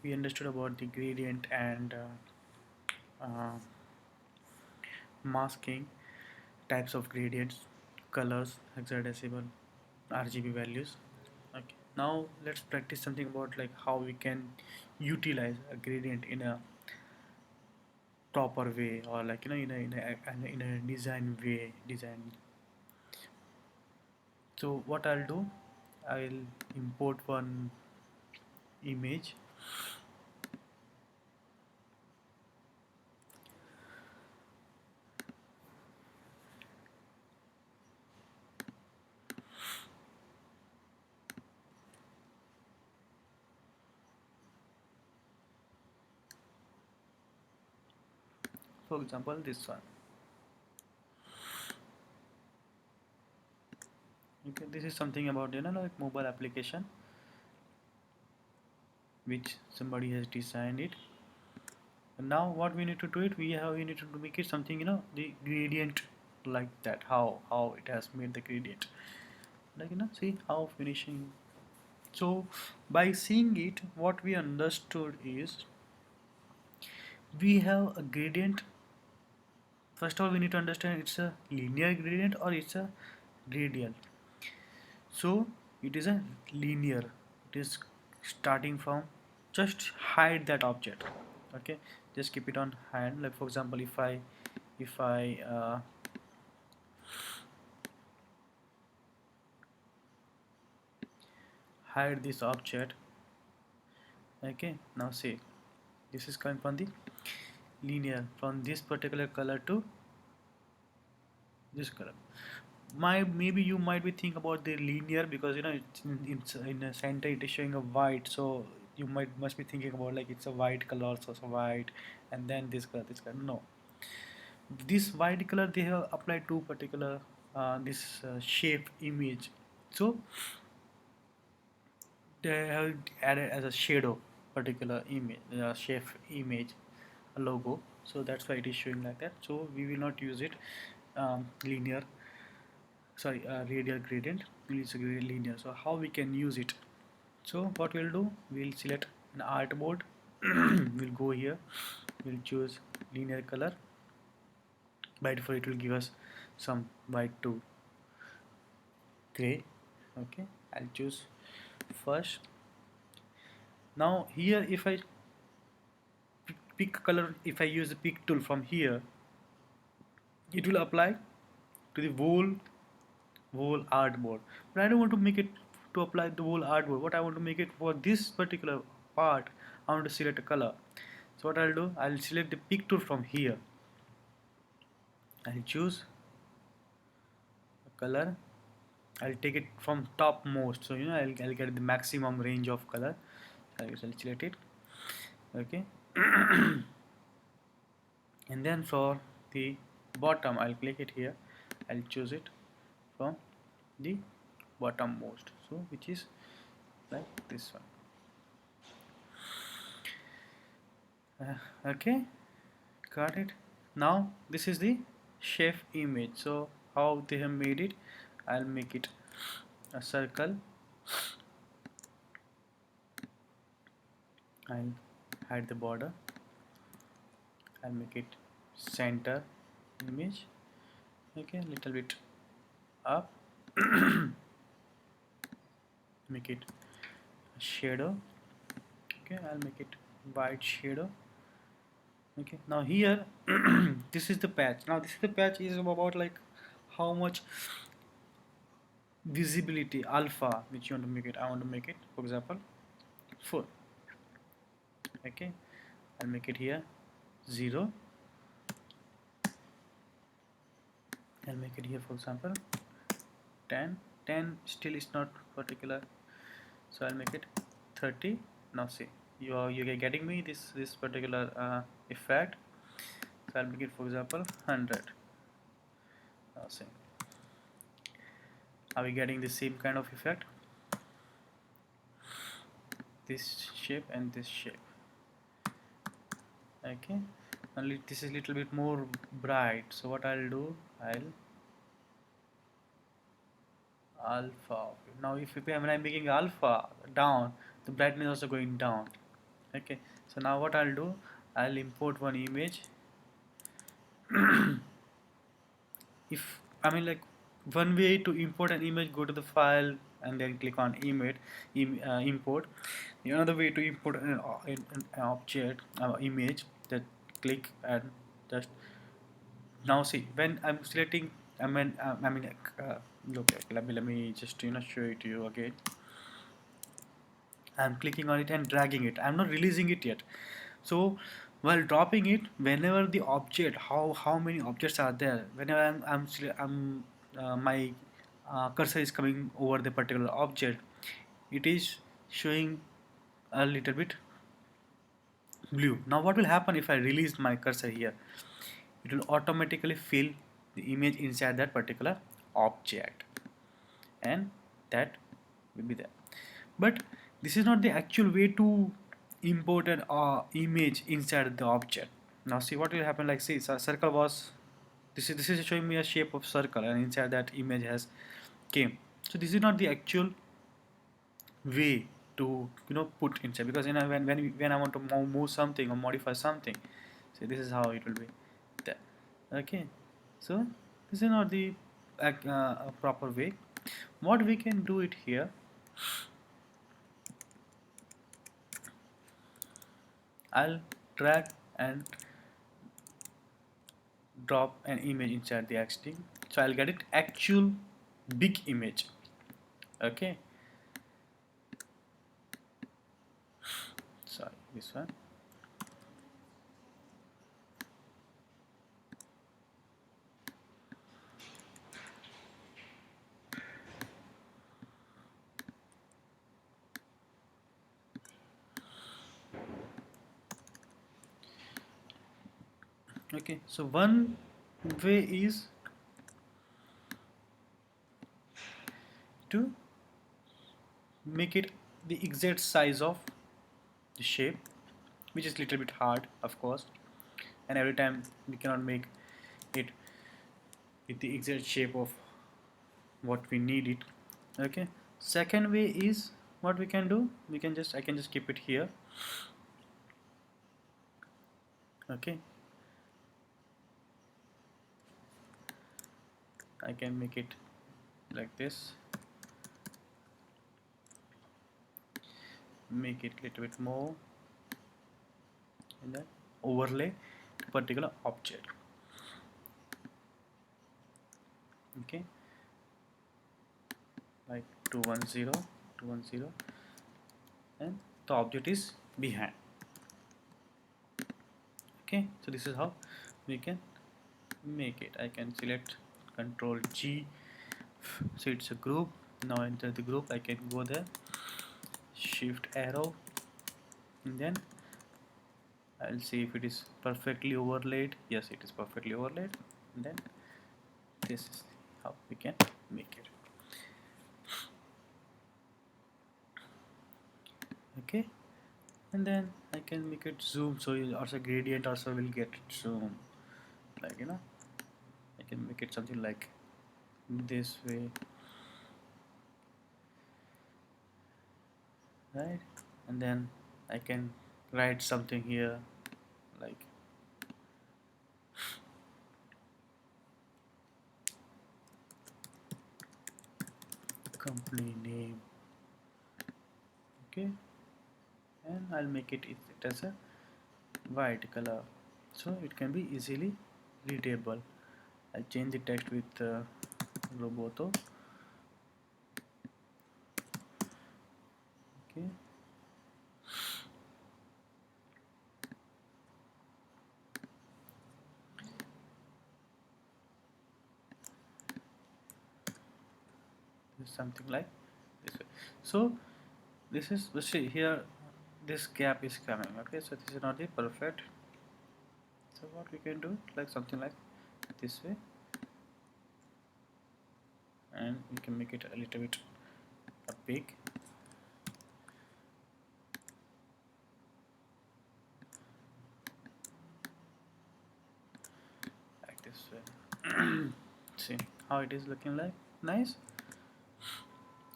we understood about the gradient and uh, masking, types of gradients, colors, hexadecimal, RGB values. Okay, now let's practice something about like how we can utilize a gradient in a proper way, or like in a design way design. So what I'll do, I'll import one image. For example, this one. Okay, this is something about like mobile application which somebody has designed it. And now what we need to do it, we need to make it something, the gradient, like that, how it has made the gradient, like see how finishing. So by seeing it, what we understood is we have a gradient. First of all, we need to understand it's a linear gradient or it's a radial. So it is a linear. It is starting from, just hide that object. Okay, just keep it on hand. Like for example, if I hide this object. Okay, now see, this is coming from the linear, from this particular color to this color. Maybe you might be thinking about the linear because it's in the center it is showing a white, so you must be thinking about like it's a white color, also so white, and then this color. No, this white color they have applied to particular this shape image. So they have added as a shadow particular image, shape image, a logo. So that's why it is showing like that. So we will not use it linear, sorry, radial gradient. We'll use a linear. So how we can use it? So what we'll do, we'll select an artboard. We'll go here, we'll choose linear color. By default it will give us some white to gray. Okay, I'll choose first. Now here if I pick color, if I use the pick tool from here, it will apply to the whole artboard. But I don't want to make it to apply the whole artboard. What I want to make it for this particular part, I want to select a color. So what I'll do, I'll select the pick tool from here. I'll choose a color. I'll take it from topmost, so I'll get the maximum range of color. So I'll select it. Okay. And then for the bottom, I'll click it here. I'll choose it from the bottom most, so which is like this one. Okay, got it. Now this is the chef image. So how they have made it, I'll make it a circle. I'll hide the border. I'll make it center image. Okay, a little bit up. Make it shadow. Okay, I'll make it white shadow. Okay, now here this is the patch. Now this is the patch is about like how much visibility alpha which you want to make it. I want to make it, for example, 4. Okay, I'll make it here 0. I'll make it here, for example, 10. 10 still is not particular, so I'll make it 30. Now see, you're getting me this particular effect. So I'll make it, for example, 100. Now see, are we getting the same kind of effect? This shape and this shape. Okay, only this is little bit more bright, so what I'll do, I'll alpha. Now if when I'm making alpha down, the brightness also going down. Okay, so now what I'll do, I'll import one image. If I mean like one way to import an image, go to the file and then click on import. Another way to import an object image, that click and just now see when I'm selecting. Okay, let me just show it to you again. I'm clicking on it and dragging it. I'm not releasing it yet. So while dropping it, whenever the object, how many objects are there? Whenever my cursor is coming over the particular object, it is showing a little bit blue. Now what will happen if I release my cursor here? It will automatically fill the image inside that particular object, and that will be there. But this is not the actual way to import an image inside the object. Now see what will happen. Like see, circle was, this is showing me a shape of circle, and inside that image has came. So this is not the actual way to put inside, because when I want to move something or modify something, so this is how it will be there. Okay, so this is not the proper way. What we can do it here, I'll drag and drop an image inside the XD, so I'll get it actual big image. Okay, sorry, this one. Okay, so one way is to make it the exact size of the shape, which is little bit hard, of course, and every time we cannot make it with the exact shape of what we need it. Okay, second way is, what we can do, I can just keep it here. Okay, I can make it like this, make it little bit more, and then overlay particular object. Okay, like 210, 210, and the object is behind. Okay, so this is how we can make it. I can select Control G, so it's a group. Now enter the group. I can go there, shift arrow, and then I'll see if it is perfectly overlaid. Yes, it is perfectly overlaid. And then this is how we can make it. Okay, and then I can make it zoom, so you also gradient also will get zoom, like I can make it something like this way, right? And then I can write something here like company name. Okay, and I'll make it as a white color, so it can be easily readable. I'll change the text with Roboto. Okay, something like this way. So this is, let's see here, this gap is coming. Okay, so this is not the perfect. So what we can do, like something like this way, and we can make it a little bit big. Like this way. See how it is looking like, nice.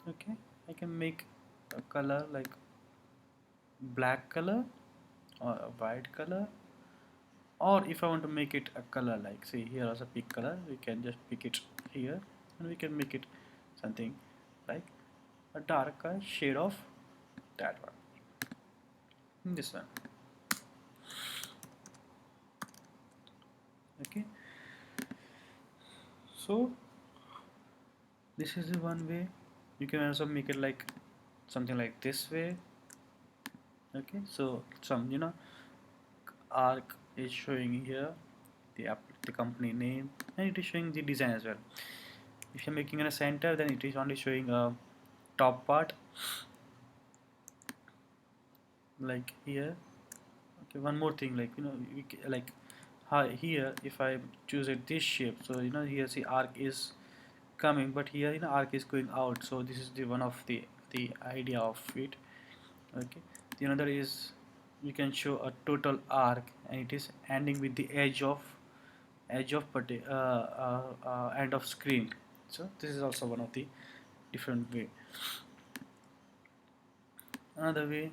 Okay, I can make a color like black color, or a white color, or if I want to make it a color, like say here also pick color, we can just pick it here, and we can make it something like a darker shade of that one, this one. Okay, so this is the one way. You can also make it like something like this way. Okay, so some arc is showing here, the company name, and it is showing the design as well. If you're making in a center, then it is only showing a top part, like here. Okay, one more thing, like like here, if I choose it this shape, so here see arc is coming, but here arc is going out. So this is the one of the idea of it. Okay, the another is you can show a total arc, and it is ending with the end of screen. So this is also one of the different way. Another way,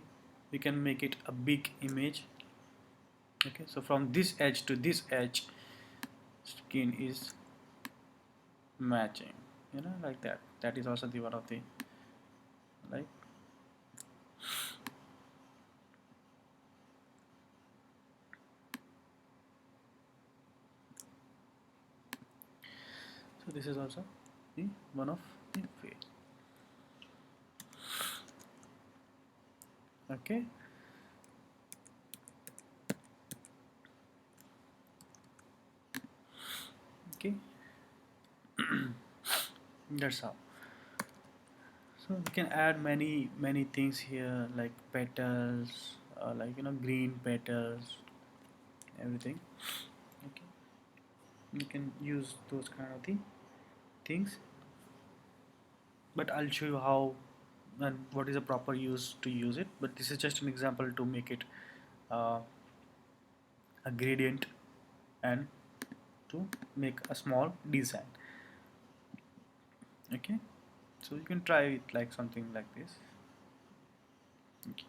we can make it a big image. Okay, so from this edge to this edge, skin is matching, like that. That is also the one of the, like. So this is also the one of the way. Okay, okay. That's how. So we can add many things here, like petals, like green petals, everything. Okay, you can use those kind of things, but I'll show you how and what is the proper use to use it. But this is just an example to make it uh, a gradient and to make a small design. Okay, so you can try it like something like this. Okay.